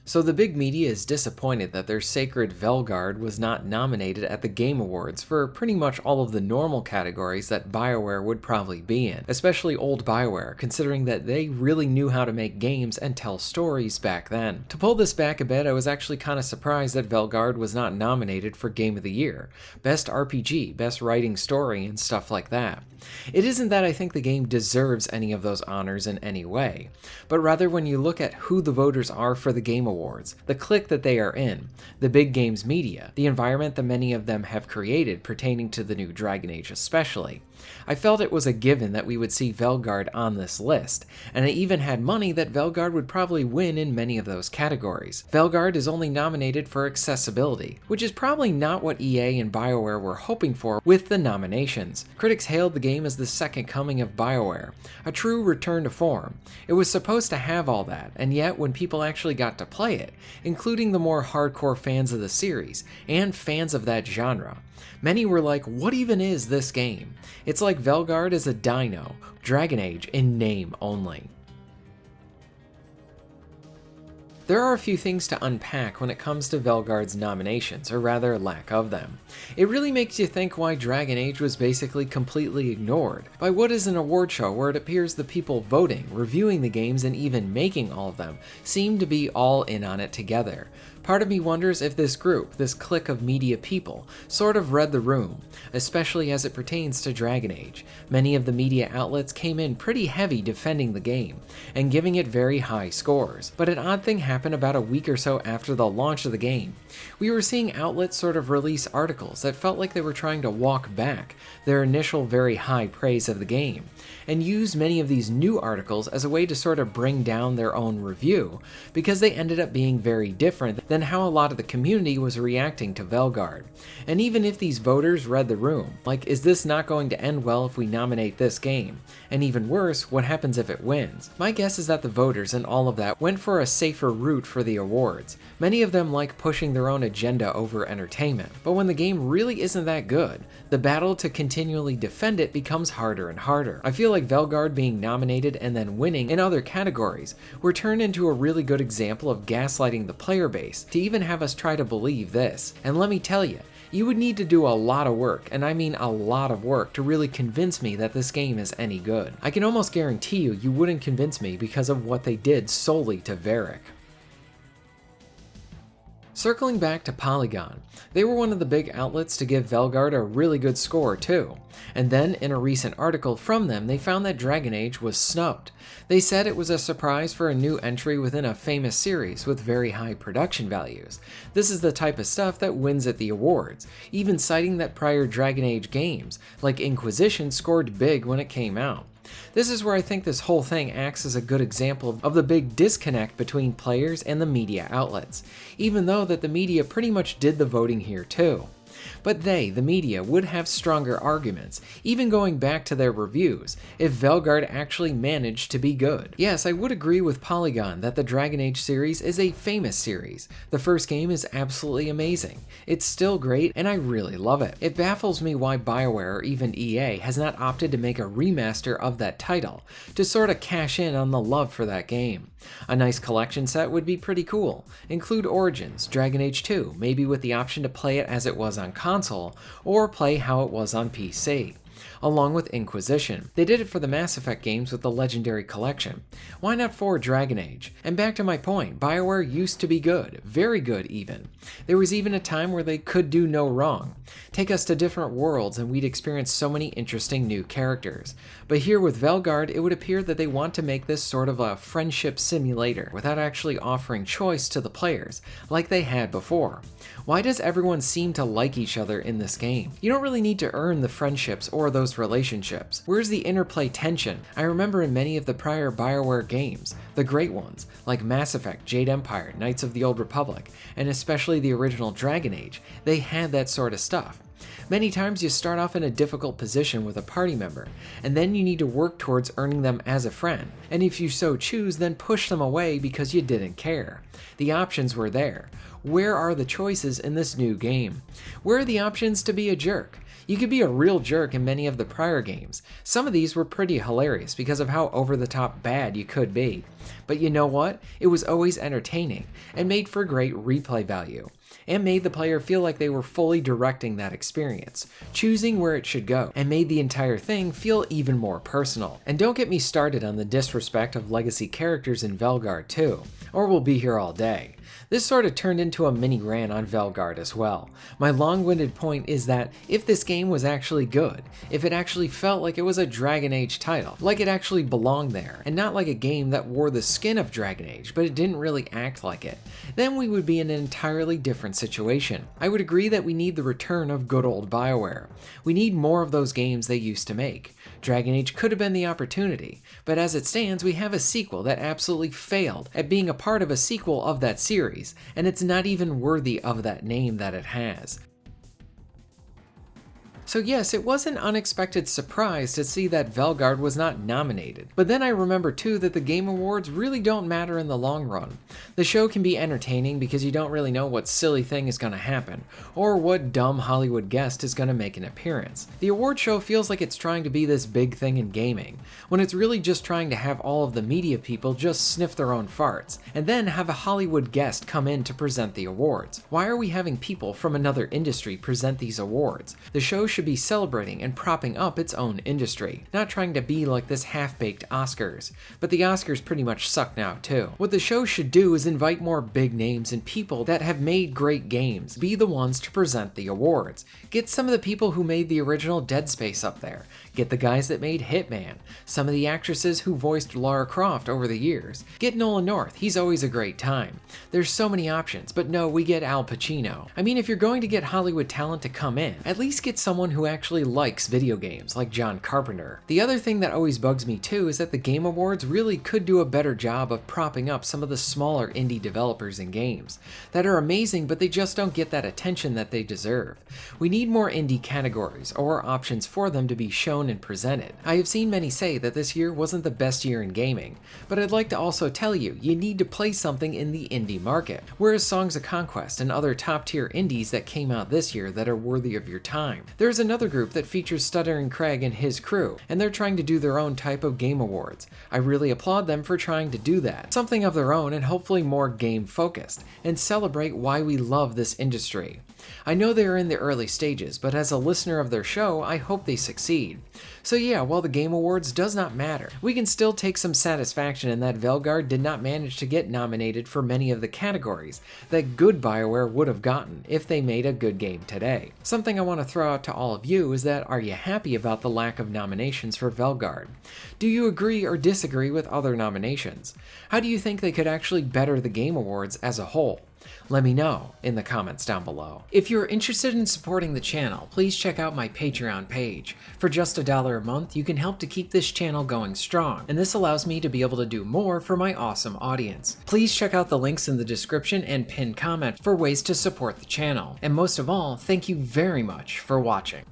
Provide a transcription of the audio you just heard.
So the big media is disappointed that their sacred Veilguard was not nominated at the Game Awards for pretty much all of the normal categories that BioWare would probably be in, especially old BioWare, considering that they really knew how to make games and tell stories back then. To pull this back a bit, I was actually kind of surprised that Veilguard was not nominated for Game of the Year, Best RPG, Best Writing Story, and stuff like that. It isn't that I think the game deserves any of those honors in any way, but rather when you look at who the voters are for the Game Awards, the clique that they are in, the big games media, the environment that many of them have created pertaining to the new Dragon Age especially, I felt it was a given that we would see Veilguard on this list, and I even had money that Veilguard would probably win in many of those categories. Veilguard is only nominated for accessibility, which is probably not what EA and BioWare were hoping for with the nominations. Critics hailed the game as the second coming of BioWare, a true return to form. It was supposed to have all that, and yet when people actually got to play it, including the more hardcore fans of the series, and fans of that genre, many were like, what even is this game? It's like Veilguard is a dino, Dragon Age in name only. There are a few things to unpack when it comes to Veilguard's nominations, or rather lack of them. It really makes you think why Dragon Age was basically completely ignored by what is an award show where it appears the people voting, reviewing the games, and even making all of them seem to be all in on it together. Part of me wonders if this group, this clique of media people, sort of read the room, especially as it pertains to Dragon Age. Many of the media outlets came in pretty heavy defending the game, and giving it very high scores. But an odd thing happened about a week or so after the launch of the game. We were seeing outlets sort of release articles that felt like they were trying to walk back their initial very high praise of the game, and use many of these new articles as a way to sort of bring down their own review, because they ended up being very different than how a lot of the community was reacting to Veilguard. And even if these voters read the room, like, is this not going to end well if we nominate this game? And even worse, what happens if it wins? My guess is that the voters and all of that went for a safer route for the awards. Many of them like pushing their own agenda over entertainment, but when the game really isn't that good, the battle to continually defend it becomes harder and harder. I feel like Veilguard being nominated and then winning in other categories were turned into a really good example of gaslighting the player base to even have us try to believe this. And let me tell you, you would need to do a lot of work, and I mean a lot of work, to really convince me that this game is any good. I can almost guarantee you wouldn't convince me because of what they did solely to Varric. Circling back to Polygon, they were one of the big outlets to give Veilguard a really good score too, and then in a recent article from them they found that Dragon Age was snubbed. They said it was a surprise for a new entry within a famous series with very high production values. This is the type of stuff that wins at the awards, even citing that prior Dragon Age games, like Inquisition, scored big when it came out. This is where I think this whole thing acts as a good example of the big disconnect between players and the media outlets, even though that the media pretty much did the voting here too. But they, the media, would have stronger arguments, even going back to their reviews, if Veilguard actually managed to be good. Yes, I would agree with Polygon that the Dragon Age series is a famous series. The first game is absolutely amazing. It's still great, and I really love it. It baffles me why BioWare or even EA has not opted to make a remaster of that title, to sort of cash in on the love for that game. A nice collection set would be pretty cool. Include Origins, Dragon Age 2, maybe with the option to play it as it was on console, or play how it was on PC. Along with Inquisition. They did it for the Mass Effect games with the Legendary Collection. Why not for Dragon Age? And back to my point, BioWare used to be good, very good even. There was even a time where they could do no wrong. Take us to different worlds and we'd experience so many interesting new characters. But here with Veilguard, it would appear that they want to make this sort of a friendship simulator without actually offering choice to the players, like they had before. Why does everyone seem to like each other in this game? You don't really need to earn the friendships or those relationships. Where's the interplay tension? I remember in many of the prior BioWare games, the great ones, like Mass Effect, Jade Empire, Knights of the Old Republic, and especially the original Dragon Age, they had that sort of stuff. Many times you start off in a difficult position with a party member, and then you need to work towards earning them as a friend, and if you so choose, then push them away because you didn't care. The options were there. Where are the choices in this new game? Where are the options to be a jerk? You could be a real jerk in many of the prior games. Some of these were pretty hilarious because of how over-the-top bad you could be. But you know what? It was always entertaining and made for great replay value, and made the player feel like they were fully directing that experience, choosing where it should go, and made the entire thing feel even more personal. And don't get me started on the disrespect of legacy characters in Veilguard too, or we'll be here all day. This sort of turned into a mini rant on Veilguard as well. My long-winded point is that if this game was actually good, if it actually felt like it was a Dragon Age title, like it actually belonged there, and not like a game that wore the skin of Dragon Age, but it didn't really act like it, then we would be in an entirely different situation. I would agree that we need the return of good old BioWare. We need more of those games they used to make. Dragon Age could have been the opportunity, but as it stands, we have a sequel that absolutely failed at being a part of a sequel of that series, and it's not even worthy of that name that it has. So yes, it was an unexpected surprise to see that Veilguard was not nominated. But then I remember too that the Game Awards really don't matter in the long run. The show can be entertaining because you don't really know what silly thing is going to happen, or what dumb Hollywood guest is going to make an appearance. The award show feels like it's trying to be this big thing in gaming, when it's really just trying to have all of the media people just sniff their own farts, and then have a Hollywood guest come in to present the awards. Why are we having people from another industry present these awards? The show should be celebrating and propping up its own industry, not trying to be like this half-baked Oscars. But the Oscars pretty much suck now too. What the show should do is invite more big names and people that have made great games be the ones to present the awards. Get some of the people who made the original Dead Space up there. Get the guys that made Hitman. Some of the actresses who voiced Lara Croft over the years. Get Nolan North, he's always a great time. There's so many options, but no, we get Al Pacino. I mean, if you're going to get Hollywood talent to come in, at least get someone who actually likes video games, like John Carpenter. The other thing that always bugs me too is that the Game Awards really could do a better job of propping up some of the smaller indie developers in games that are amazing, but they just don't get that attention that they deserve. We need more indie categories or options for them to be shown and presented. I have seen many say that this year wasn't the best year in gaming, but I'd like to also tell you, you need to play something in the indie market. Whereas Songs of Conquest and other top tier indies that came out this year that are worthy of your time. There's another group that features Stuttering Craig and his crew, and they're trying to do their own type of game awards. I really applaud them for trying to do that, something of their own and hopefully more game focused, and celebrate why we love this industry. I know they are in the early stages, but as a listener of their show, I hope they succeed. So yeah, while the Game Awards does not matter, we can still take some satisfaction in that Veilguard did not manage to get nominated for many of the categories that good BioWare would have gotten if they made a good game today. Something I want to throw out to all of you is that, are you happy about the lack of nominations for Veilguard? Do you agree or disagree with other nominations? How do you think they could actually better the Game Awards as a whole? Let me know in the comments down below. If you're interested in supporting the channel, please check out my Patreon page. For just $1 a month, you can help to keep this channel going strong, and this allows me to be able to do more for my awesome audience. Please check out the links in the description and pinned comment for ways to support the channel. And most of all, thank you very much for watching.